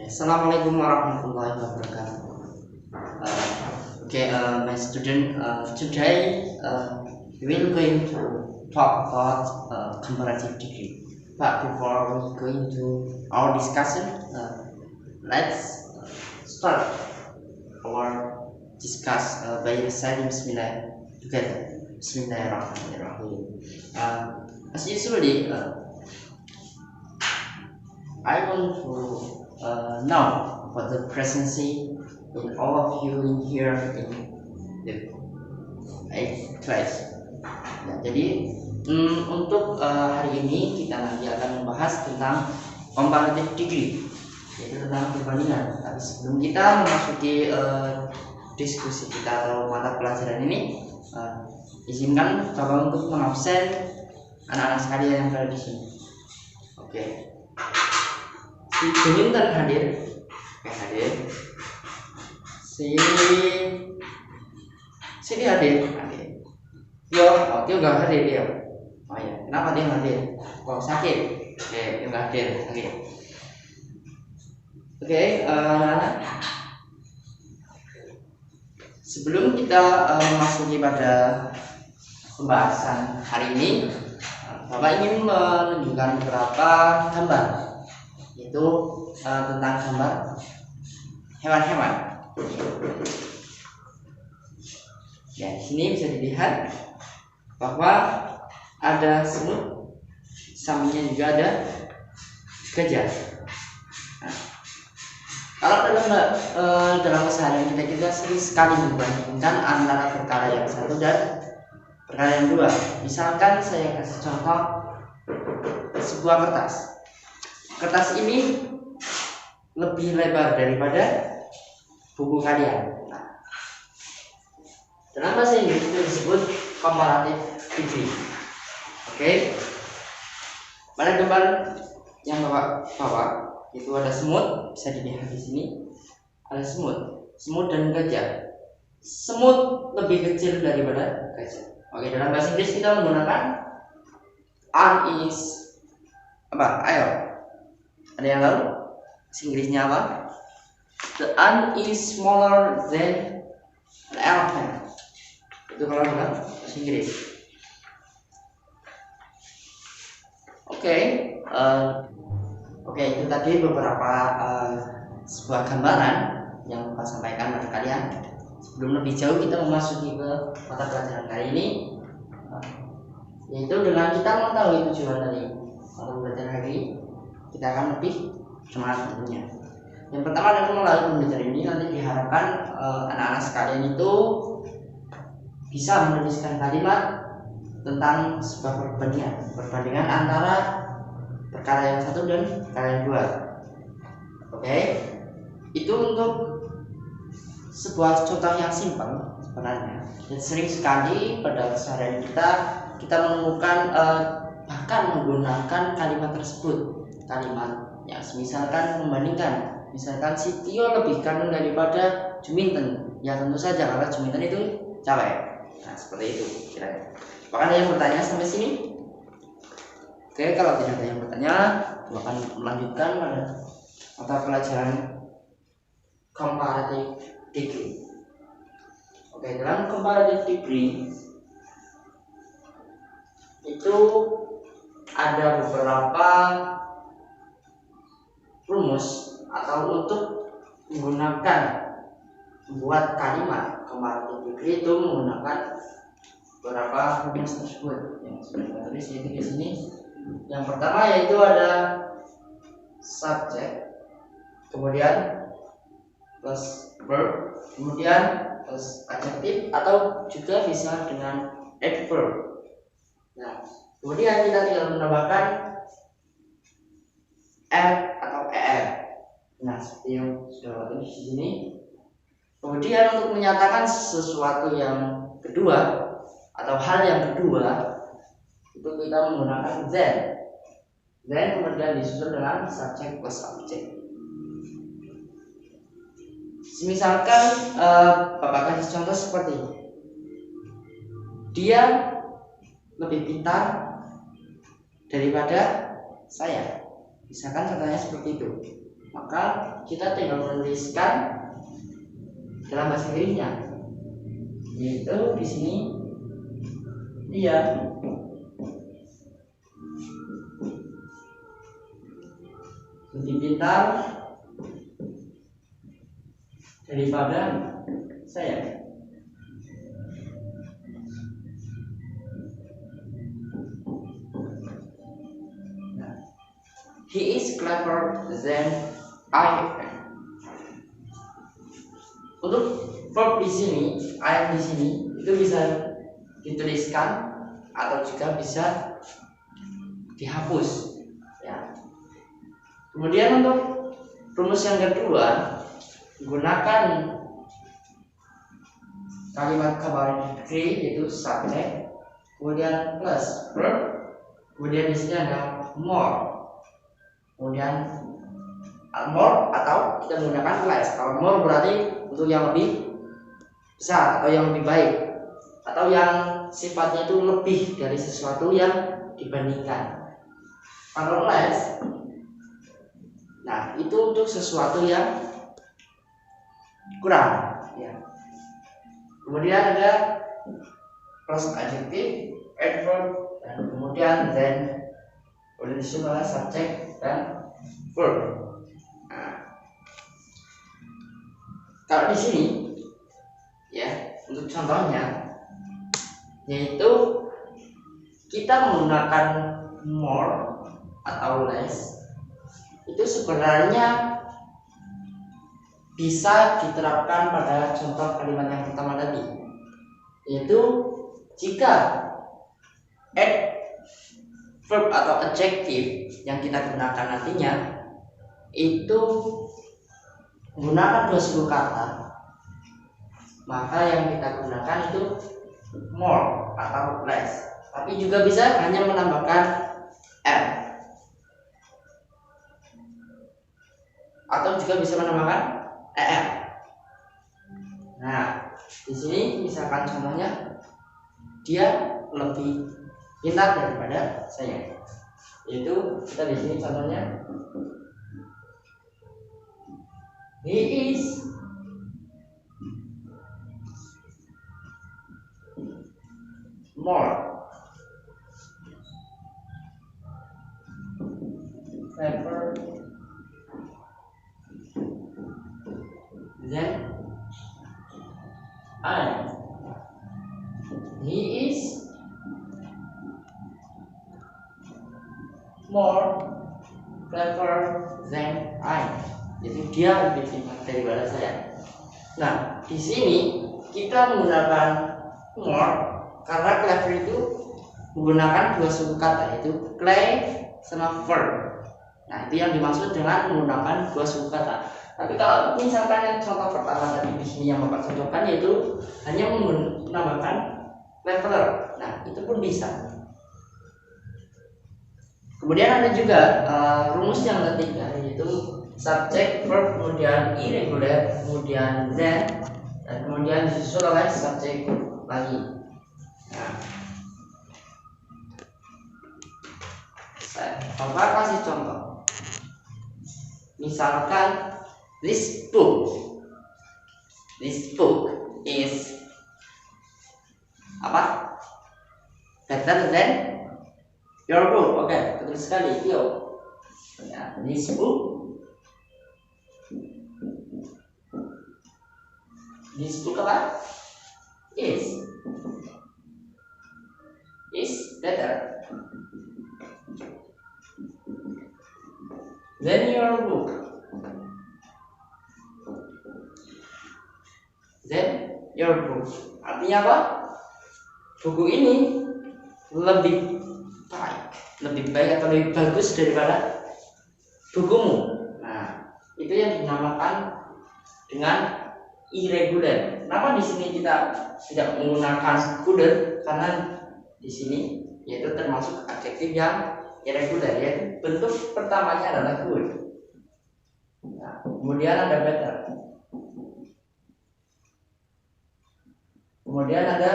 Assalamualaikum warahmatullahi wabarakatuh. My student, today we will going to talk about comparative degree. But before we going to our discussion, let's start our discuss by reciting Bismillah together. Bismillahirrahmanirrahim. As usually, I want to know about the presence in all of you in here in the 8th class. Ya, jadi untuk hari ini kita nanti akan membahas tentang comparative degree, yaitu tentang perbandingan. Tapi sebelum kita memasuki diskusi kita atau mata pelajaran ini, izinkan Bapak untuk mengabsen anak-anak sekalian yang berada di sini. Oke. Si Juminten hadir. Hadir. Sini hadir. Tio nggak hadir dia. Oh ya, kenapa dia nggak hadir? Kok sakit? Oke, dia nggak hadir. Oke, anak-anak. Sebelum kita memasuki pada pembahasan hari ini, Bapak ingin menunjukkan beberapa gambar, yaitu tentang gambar hewan-hewan. Ya, di sini bisa dilihat bahwa ada semut, sampingnya juga ada gajah. Nah, kalau dalam keseharian kita sering sekali membandingkan antara perkara yang satu dan perkara yang dua. Misalkan saya kasih contoh sebuah kertas. Kertas ini lebih lebar daripada buku kalian. Nah, dalam bahasa Inggris itu disebut comparative degree. Oke. Pada gambar yang Bapak bawa itu ada semut, bisa dilihat di sini. Ada semut dan gajah. Semut lebih kecil daripada gajah. Oke, dalam bahasa Inggris kita menggunakan ant is apa? Ayo. Ada yang tahu? Inggrisnya apa? The ant is smaller than an elephant. Itu kalau dalam bahasa Inggris. Oke, itu tadi beberapa sebuah gambaran yang Bapak sampaikan pada kalian. Sebelum lebih jauh kita memasuki ke mata pelajaran kali ini, yaitu dengan kita mengetahui tujuan dari mata pelajaran hari ini, kita akan lebih semangat tentunya. Yang pertama adalah melalui pembelajaran ini nanti diharapkan anak-anak sekalian itu bisa menuliskan kalimat tentang sebuah perbandingan antara perkara yang satu dan perkara yang dua. Oke, itu untuk sebuah contoh yang simpel sebenarnya. Dan sering sekali pada keseharian kita menemukan bahkan menggunakan kalimat tersebut. Kalimat yang misalkan membandingkan, misalkan si Tio lebih kandung daripada Juminten. Ya tentu saja karena Juminten itu cewek. Nah seperti itu kira-kira. Apakah ada yang bertanya sampai sini? Oke, kalau tidak ada yang bertanya, kita akan melanjutkan pada mata pelajaran comparative degree. Oke, dalam comparative degree itu ada beberapa rumus atau untuk menggunakan membuat kalimat comparative degree itu menggunakan beberapa rumus tersebut yang sudah saya tulis di sini. Yang pertama yaitu ada subject, kemudian plus verb, kemudian plus adjektif atau juga bisa dengan adverb. Nah, kemudian kita tinggal menambahkan f atau er. Nah, seperti yang sudah tulis di sini. Kemudian untuk menyatakan sesuatu yang kedua atau hal yang kedua itu kita menggunakan then. Then kemudian disusul dengan subject plus object. Misalkan Bapak kasih contoh seperti ini. Dia lebih pintar daripada saya. Misalkan contohnya seperti itu. maka kita tinggal menuliskan dalam bahasa Inggrisnya, yaitu di sini dia lebih pintar daripada saya. He is clever than I am. Untuk verb di sini, I am di sini itu bisa dituliskan atau juga bisa dihapus. Ya. Kemudian untuk rumus yang kedua, gunakan kalimat kabar yaitu subject, kemudian plus verb, kemudian di sini ada more. Kemudian more atau kita menggunakan less. Kalau more berarti untuk yang lebih besar atau yang lebih baik atau yang sifatnya itu lebih dari sesuatu yang dibandingkan. Kalau less, nah itu untuk sesuatu yang kurang. Ya. Kemudian ada plus adjective, adverb, dan kemudian then. Kemudian di sini adalah subject dan verb. Nah, kalau di sini, ya untuk contohnya, yaitu kita menggunakan more atau less, itu sebenarnya bisa diterapkan pada contoh kalimat yang pertama tadi, yaitu jika verb atau adjective yang kita gunakan nantinya itu menggunakan dua suku kata, maka yang kita gunakan itu more atau less. Tapi juga bisa hanya menambahkan m atau juga bisa menambahkan em. Nah, di sini misalkan contohnya dia lebih pintar daripada saya, yaitu kita di sini contohnya he is more clever than I am. He is more clever than I. Jadi dia lebih pintar daripada saya. Nah, di sini kita menggunakan more karena clever itu menggunakan dua suku kata, yaitu clay sama verb. Nah, itu yang dimaksud dengan menggunakan dua suku kata. Tapi kalau misalkan yang contoh pertama tadi di sini yang Bapak contohkan yaitu hanya menambahkan clever. Nah, itu pun bisa. Kemudian ada juga rumus yang ketiga, yaitu subject, verb, kemudian irregular, kemudian then, dan kemudian disusul oleh subject lagi. Nah, Bapak kasih contoh. Misalkan this book is apa? Better than your book. Oke, betul sekali. Yo. Ya, this book apa? Is better than your book. Artinya apa? Buku ini lebih baik atau lebih bagus daripada bukumu. Nah, itu yang dinamakan dengan irregular. Kenapa di sini kita tidak menggunakan good? Karena di sini yaitu termasuk adjektif yang irregular, yaitu bentuk pertamanya adalah good. Nah, kemudian ada better. Kemudian ada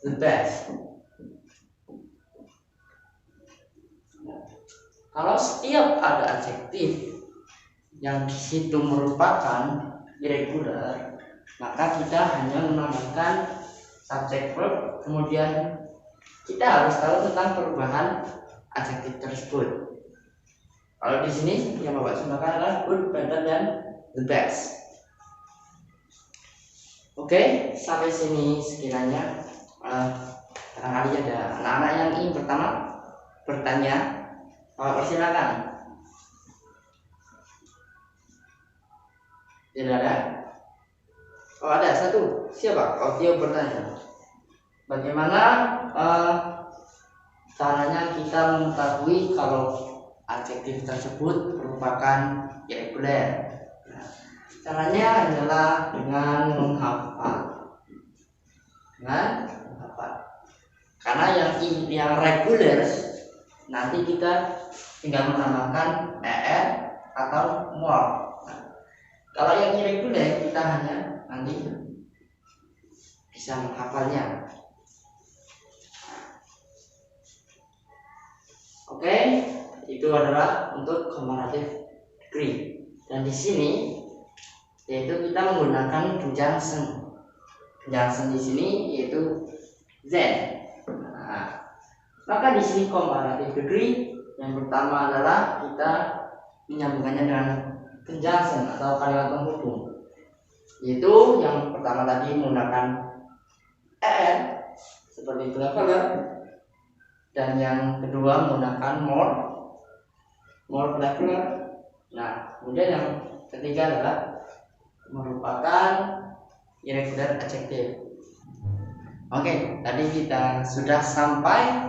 the best. Kalau setiap ada adjektif yang di situ merupakan irregular, maka kita hanya menambahkan subject verb, kemudian kita harus tahu tentang perubahan adjektif tersebut. Kalau di sini yang Bapak gunakan adalah good, better, dan the best. Oke, sampai sini sekiranya. Barangkali ada anak-anak yang ingin pertama bertanya, persilakan. Tidak ada? Oh, ada satu. Siapa? Oh, dia bertanya. Bagaimana caranya kita mengetahui kalau adjektif tersebut merupakan irregular? Nah, caranya adalah dengan menghafal. Karena yang reguler nanti kita tinggal menambahkan er atau more. Kalau yang irregular kita hanya nanti bisa menghafalnya. Oke, itu adalah untuk comparative degree. Dan di sini yaitu kita menggunakan conjunction. Conjunction di sini yaitu then. Maka di sini comparative degree yang pertama adalah kita menyambungkannya dengan conjunction atau kalimat penghubung. Yaitu yang pertama tadi menggunakan and seperti clever, dan yang kedua menggunakan more clever. Nah, kemudian yang ketiga adalah merupakan irregular adjective. Oke, tadi kita sudah sampai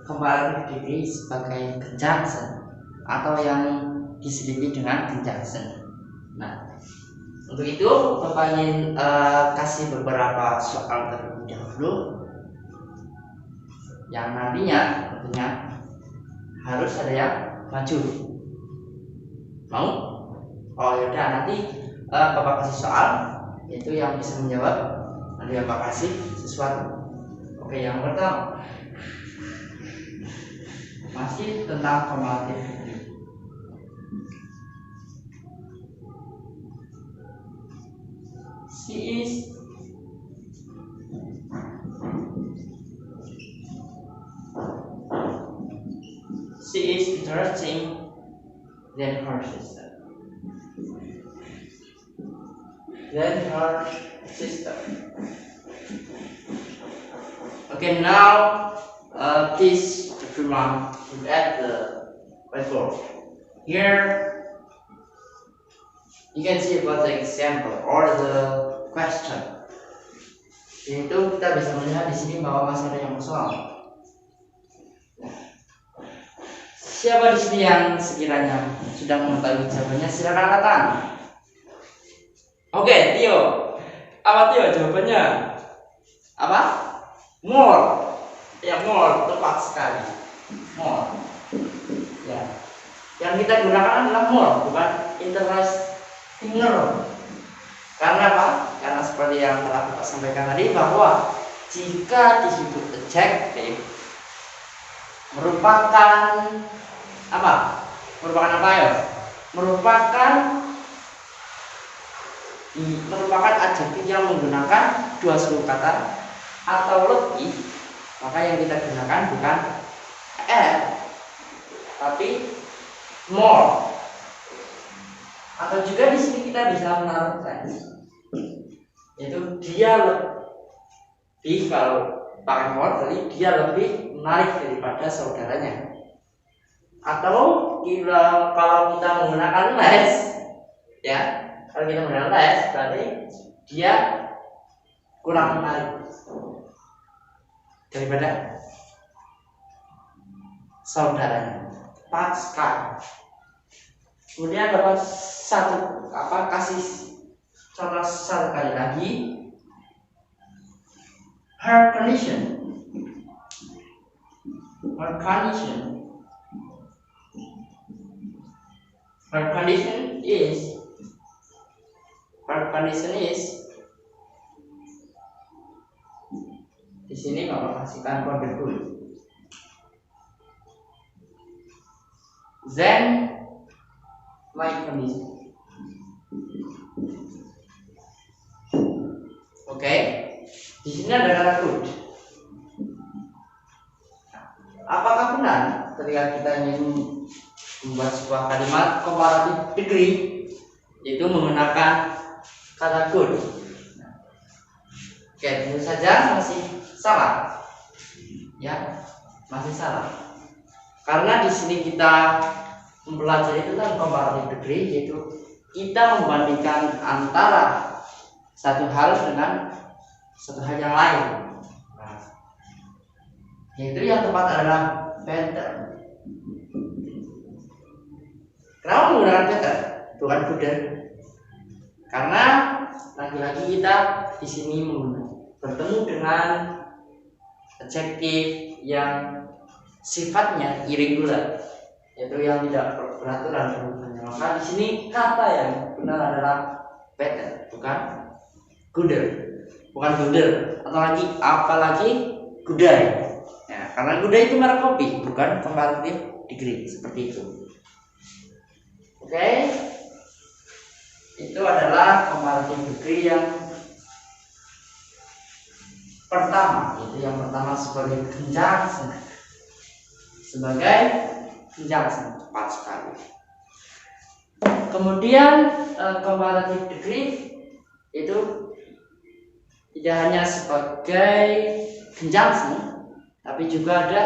comparative degree sebagai conjunction atau yang diselimuti dengan conjunction. Nah, untuk itu Bapak ingin kasih beberapa soal terlebih dahulu yang nantinya tentunya harus ada yang maju. Mau? Oh yaudah, nanti Bapak kasih soal, yaitu yang bisa menjawab nanti Bapak kasih sesuatu. Oke, yang pertama masih tentang comparative degree. She is interesting than her sister. Okay, now please everyone look at the whiteboard. Here you can see about the example or the question. Yaitu kita bisa melihat di sini bahwa masih ada yang kosong. Siapa di sini yang sekiranya sudah mengetahui jawabannya? Silakan angkat tangan. Oke, Tio. Apa Tio jawabannya? Apa? More. Ya, more, tepat sekali. More. Ya. Yang kita gunakan adalah more, bukan interesting. Karena apa? Karena seperti yang telah Bapak sampaikan tadi, bahwa jika disebut adjective merupakan apa? Merupakan apa ya? Merupakan adjektif yang menggunakan dua suku kata atau lebih, maka yang kita gunakan bukan tapi more. Atau juga di sini kita bisa menaruh less, yaitu dia lebih, kalau pakai more tadi dia lebih menarik daripada saudaranya. Atau kalau kita menggunakan less, ya, kalau kita menggunakan less berarti dia kurang menarik daripada saudaranya. Tepat sekali. Kemudian Bapak kasih contoh satu kali lagi. Her condition is di sini Bapak kasihkan kode good. Then my condition Oke, di sini ada kata could. Apakah benar ketika kita ingin membuat sebuah kalimat comparative degree itu menggunakan kata could? Oke, tentu saja masih salah. Ya, masih salah. Karena di sini kita mempelajari tentang comparative degree, yaitu kita membandingkan antara satu hal dengan satu hal yang lain. Nah, yaitu yang tepat adalah better. Kenapa menggunakan better, bukan gooder? Karena lagi-lagi kita di sini bertemu dengan adjektif yang sifatnya irregular, yaitu yang tidak beraturan perubahannya. Maka di sini kata yang benar adalah better, bukan gooder, bukan gooder, apalagi goodai. Ya, karena goodai itu merek kopi, bukan comparative degree seperti itu. Oke, itu adalah comparative degree yang pertama, yaitu yang pertama sebagai conjunction. Sebagai conjunction, tepat sekali. Kemudian comparative degree itu tidak hanya sebagai conjunction, tapi juga ada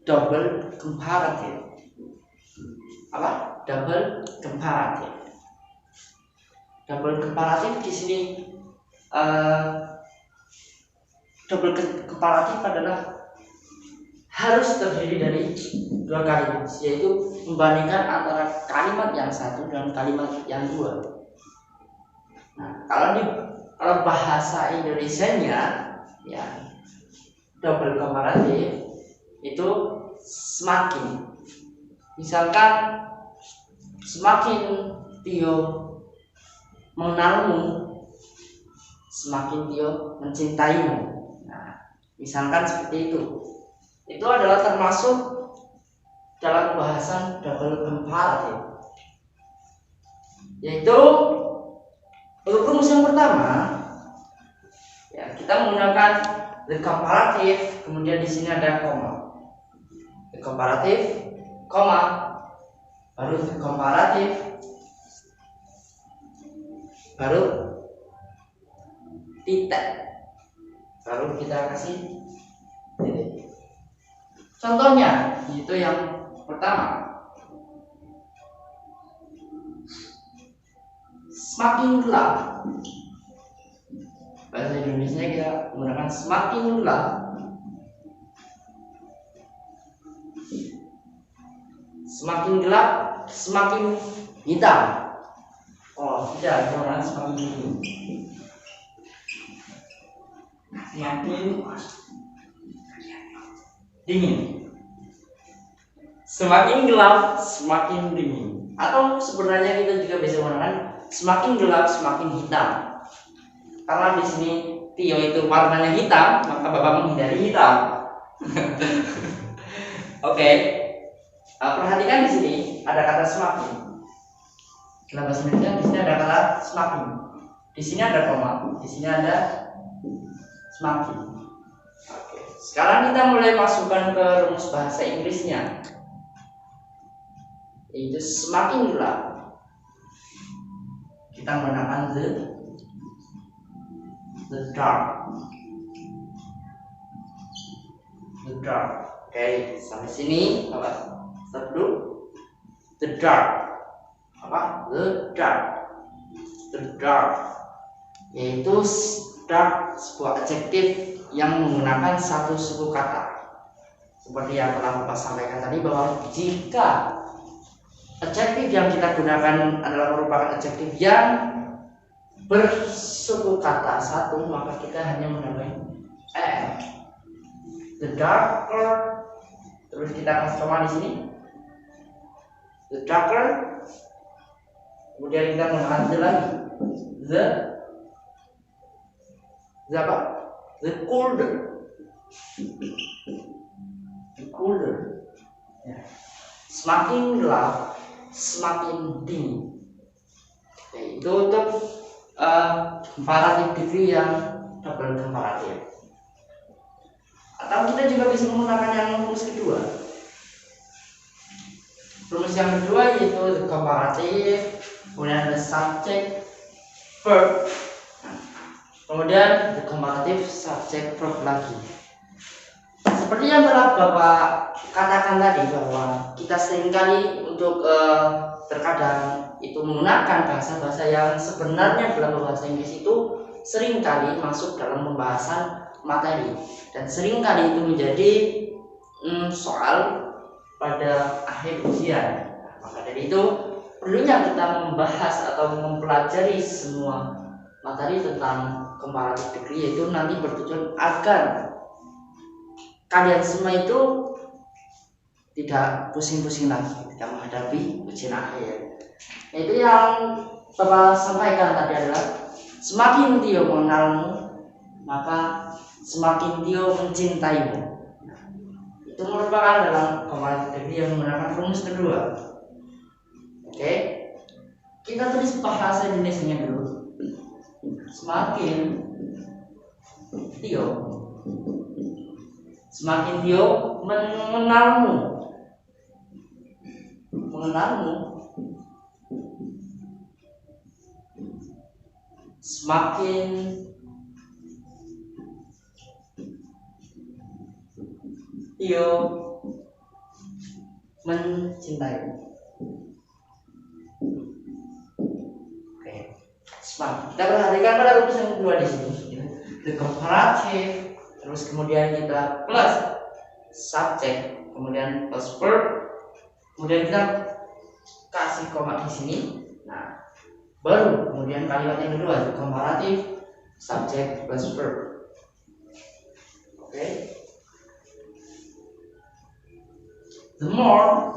double comparative. Apa? Double comparative. Double comparative di sini double comparative adalah harus terdiri dari dua kalimat, yaitu membandingkan antara kalimat yang satu dengan kalimat yang dua. Nah, kalau bahasa Indonesianya, ya, double comparative itu semakin. Misalkan semakin Tio mengenalmu, semakin Tio mencintaimu. Nah, misalkan seperti itu. Itu adalah termasuk dalam bahasan double comparative. Yaitu untuk rumus yang pertama, ya, kita menggunakan the comparative, kemudian di sini ada koma. The comparative, koma, baru the comparative, baru titik, baru kita kasih titik. Contohnya itu yang pertama, semakin gelap. Bahasa Indonesia kita menggunakan semakin gelap. Semakin gelap, semakin hitam. Oh, tidak, jangan semakin dingin. Semakin dingin. Semakin gelap, semakin dingin. Atau sebenarnya kita juga bisa menggunakan semakin gelap, semakin hitam. Karena di sini Tio itu warnanya hitam, maka Bapak menghindari hitam. Oke. Perhatikan di sini ada kata semakin. Dalam bahasa Indonesia di sini ada kata semakin. Di sini ada koma, di sini ada semakin. Oke. Sekarang kita mulai masukkan ke rumus bahasa Inggrisnya. Yaitu semakin gelap, kita menggunakan the dark. The dark. Oke, sampai sini apa? Stop dulu. The dark. Apa? The dark. The dark. Yaitu dark sebuah adjektif yang menggunakan satu suku kata. Seperti yang telah Bapak sampaikan tadi, bahwa jika adjektif yang kita gunakan adalah merupakan adjektif yang bersuku kata satu, maka kita hanya menambah n. The darker, terus kita kasih koma di sini. The darker, kemudian kita menggunakan the lagi. The apa? The colder. The colder. Ya. Semakin gelap, semakin dingin. Oke. Itu untuk comparative degree yang double comparative. Atau kita juga bisa menggunakan yang rumus kedua. Rumus yang kedua yaitu the comparative, kemudian the subject verb, kemudian the comparative subject verb lagi. Seperti yang telah Bapak katakan tadi, bahwa kita seringkali untuk terkadang itu menggunakan bahasa-bahasa yang sebenarnya dalam bahasa Inggris itu seringkali masuk dalam pembahasan materi, dan seringkali itu menjadi soal pada akhir ujian. Maka dari itu perlunya kita membahas atau mempelajari semua materi tentang comparative degree, yaitu nanti bertujuan agar kalian semua itu tidak pusing-pusing lagi ketika menghadapi ujian akhir. Itu yang Bapak sampaikan tadi adalah semakin dia mengenalmu, maka semakin dia mencintaimu. Itu merupakan dalam comparative degree yang menggunakan rumus kedua. Oke, kita tulis bahasa Indonesianya dulu. Semakin dia mengenalmu, semakin dia mencintaimu. Oke, semakin. Kita perhatikan pada rumus yang kedua di sini, the comparative, terus kemudian kita plus subject, kemudian plus verb, kemudian kita kasih koma di sini. Nah, baru kemudian kalimat yang kedua, the comparative subject plus verb. Oke. The more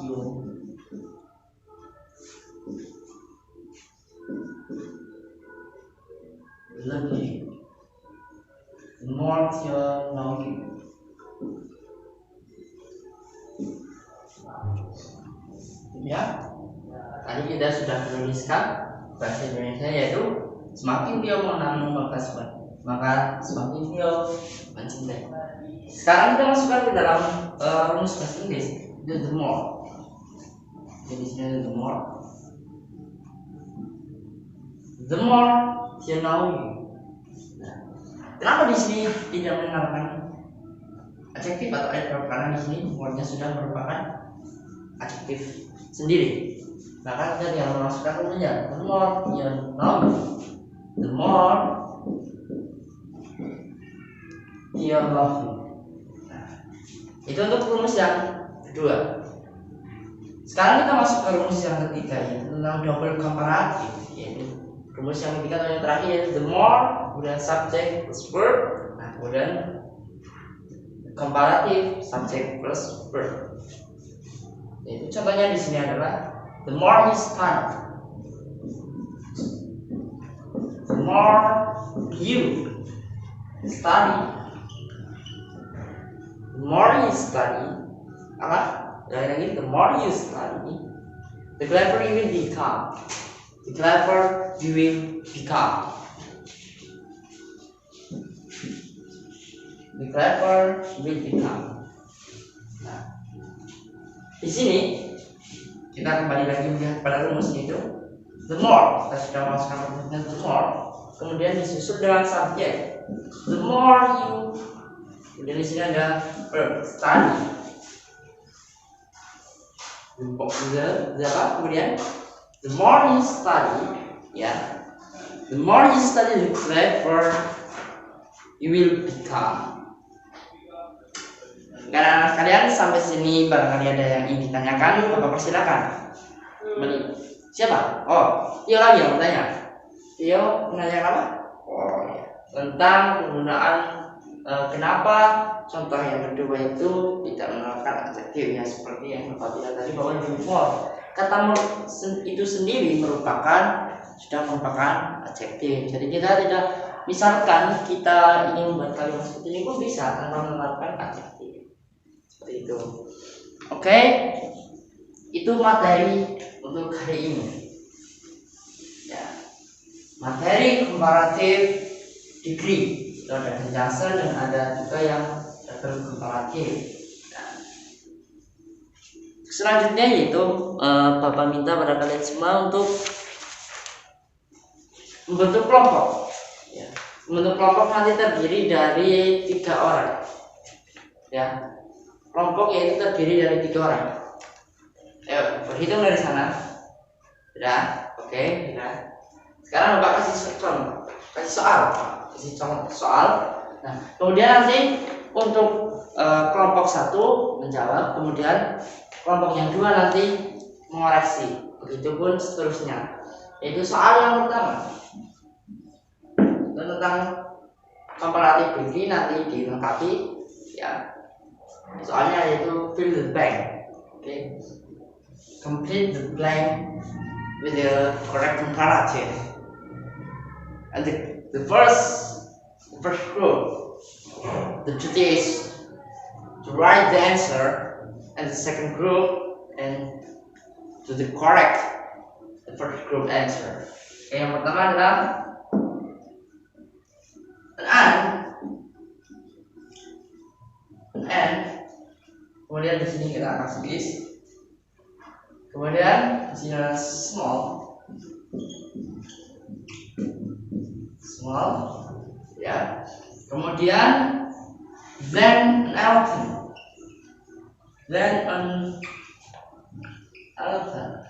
you lebih, the more you know you. Ya, tadi kita sudah menuliskan bahasa Indonesia, yaitu semakin dia mengenalmu maka semakin dia mencintai. Sekarang kita masukkan ke dalam rumus bahasa Inggris, the more. Jadi sini the more you know you. Nah, kenapa di sini tidak menggunakan adjektif atau adverb? Karena di sini more-nya sudah merupakan adjektif sendiri. Maka kita tinggal memasukkan rumusnya, the more you know you, the more you love you. Nah, itu untuk rumus yang kedua. Sekarang kita masuk ke rumus yang ketiga, yaitu tentang double comparative, yaitu rumus yang ketiga atau yang terakhir, yaitu the more, kemudian subject plus verb, nah kemudian comparative subject plus verb. Yaitu contohnya di sini adalah the more you study, the more you study, the more you study, apa? Lagi the more you study, the clever you will become. The clever you will become. The clever you will become. Nah, di sini kita kembali lagi melihat pada rumus itu. The more, kita sudah masukkan rumusnya the more, kemudian disusul dengan subjek. The more you, kemudian di sini ada verb study. Kemudian the more you study, ya, the more you study, the clever you will become. Karena kalian sampai sini barangkali ada yang ingin ditanyakan, Bapak persilakan. Siapa? Oh, Tio lagi yang bertanya. Tio menanyakan apa? Oh, ya. Tentang penggunaan kenapa contoh yang kedua itu tidak menggunakan adjektif, ya seperti yang Bapak bilang tadi bahwa the more kata itu sendiri sudah merupakan adjektif. Jadi kita tidak, misalkan kita ingin membuat kalimat seperti ini pun bisa tanpa menerapkan adjektif seperti itu. Oke, itu materi untuk hari ini. Ya, materi komparatif degree. Itu ada conjunction dan ada juga yang double komparatif. Selanjutnya yaitu Bapak minta pada kalian semua untuk membentuk kelompok. Ya. Membentuk kelompok nanti terdiri dari 3 orang. Ya, kelompok yaitu terdiri dari 3 orang. Ayo berhitung dari sana. Sudah, oke. Sudah. Sekarang Bapak kasih soal. Nah, kemudian nanti untuk kelompok 1 menjawab, kemudian kelompok yang 2 nanti mengoreksi, begitupun seterusnya. Yaitu soal yang pertama tentang komparatif degree nanti dilengkapi, ya. Soalnya yaitu fill the blank, okay. Complete the blank with the correct comparative. And the first group, the duty is to write the answer, and the second group and to the correct the first group answer. Yang pertama adalah an, kemudian di sini kita kasih list, kemudian di sini ada small, ya, kemudian then an elephant.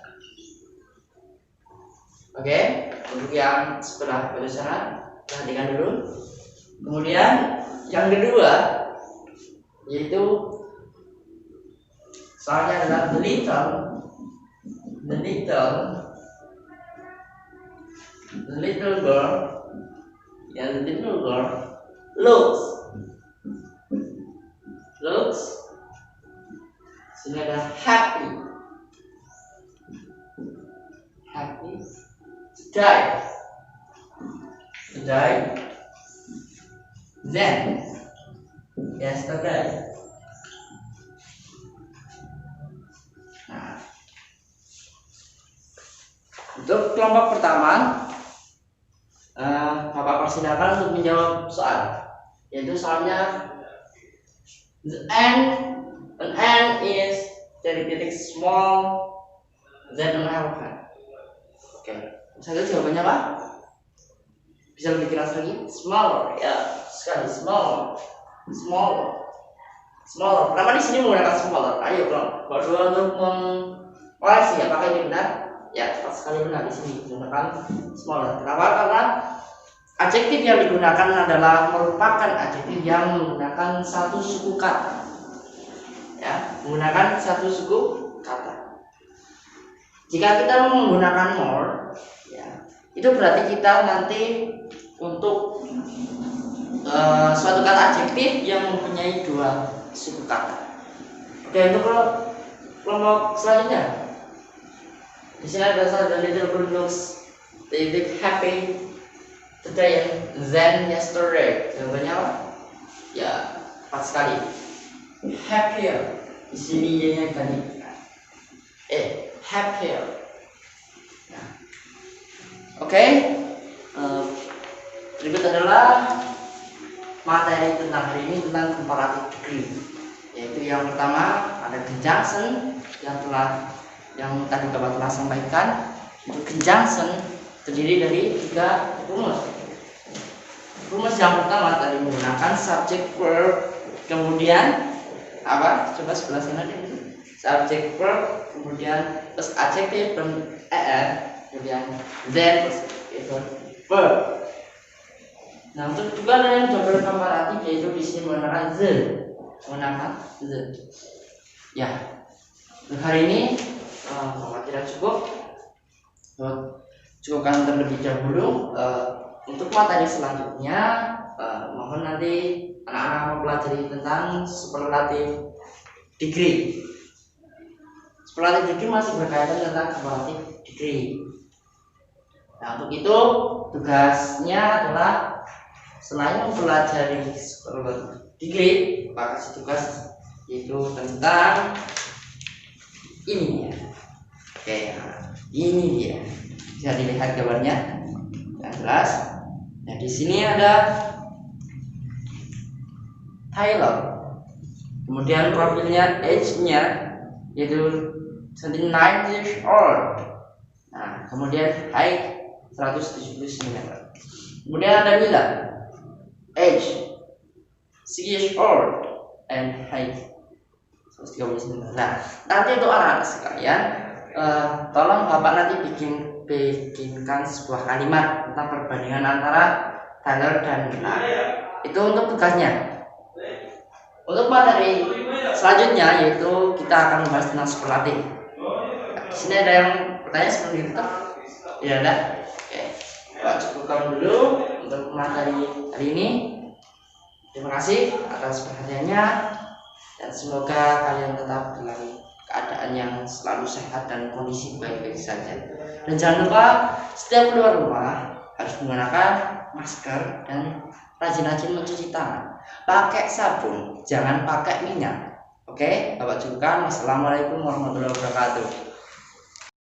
Oke, untuk yang sebelah sana perhatikan dulu. Kemudian yang kedua yaitu soalnya adalah the little girl, ya, the little girl looks. Sini ada happy, die, then, yesterday. Nah, untuk kelompok pertama, Bapak persilakan untuk menjawab soal, yaitu soalnya an ant is dari titik small, then an elephant. Oke, satu jawabannya apa? Bisa lebih keras lagi? Smaller, ya, sekali smaller. Kenapa di sini menggunakan smaller? Ayo dong, berdua untuk mengoreksi apakah ini benar? Ya, tepat sekali benar, di sini menggunakan smaller. Kenapa? Karena adjektif yang digunakan adalah merupakan adjektif yang menggunakan satu suku kata. Ya, menggunakan satu suku kata. Jika kita menggunakan more, ya, itu berarti kita nanti untuk suatu kata adjektif yang mempunyai 2 suku kata. Oke, untuk kelompok selanjutnya, di sini ada the little girl looks happy today and then yesterday. Jawabannya apa? Ya, tepat sekali. Happier. Di sini y-nya ganti. Happier. Nah. Oke. Berikut adalah materi tentang hari ini tentang comparative degree. Yaitu yang pertama ada conjunction yang tadi Bapak telah sampaikan. Untuk conjunction terdiri dari 3 rumus. Rumus yang pertama tadi menggunakan subject verb, kemudian apa? Coba sebelah sana deh. Subject verb, kemudian plus adjective dan kemudian then plus verb. Nah, untuk juga ada yang double komparatif, yaitu di sini menggunakan the. Ya, untuk hari ini Bapak tidak cukup. Cukupkan terlebih dahulu. Untuk materi selanjutnya, mohon nanti anak-anak mempelajari tentang superlatif degree. superlative degree masih berkaitan tentang comparative degree. Nah, untuk itu tugasnya adalah selain mempelajari superlative degree, Pak kasih tugas yaitu tentang ini ya. Oke, ini dia. Bisa dilihat gambarnya yang jelas. Nah, di sini ada Tyler. Kemudian profilnya, age-nya yaitu 29 years old. Nah, kemudian height 170 cm. Kemudian ada Mila, age 6 years old and height 130 cm. Nah, nanti untuk anak-anak sekalian, tolong Bapak nanti bikinkan sebuah kalimat tentang perbandingan antara Tyler dan Mila. Itu untuk tugasnya. Untuk materi selanjutnya yaitu kita akan membahas tentang superlatif. Di sini ada yang bertanya seperti itu? Tidak ada? Oke, Pak cukupkan dulu untuk materi hari ini. Terima kasih atas perhatiannya dan semoga kalian tetap dalam keadaan yang selalu sehat dan kondisi baik-baik saja. Dan jangan lupa setiap keluar rumah harus menggunakan masker dan rajin-rajin mencuci tangan. Pakai sabun, jangan pakai minyak. Oke, Bapak cukupkan. Wassalamualaikum warahmatullahi wabarakatuh.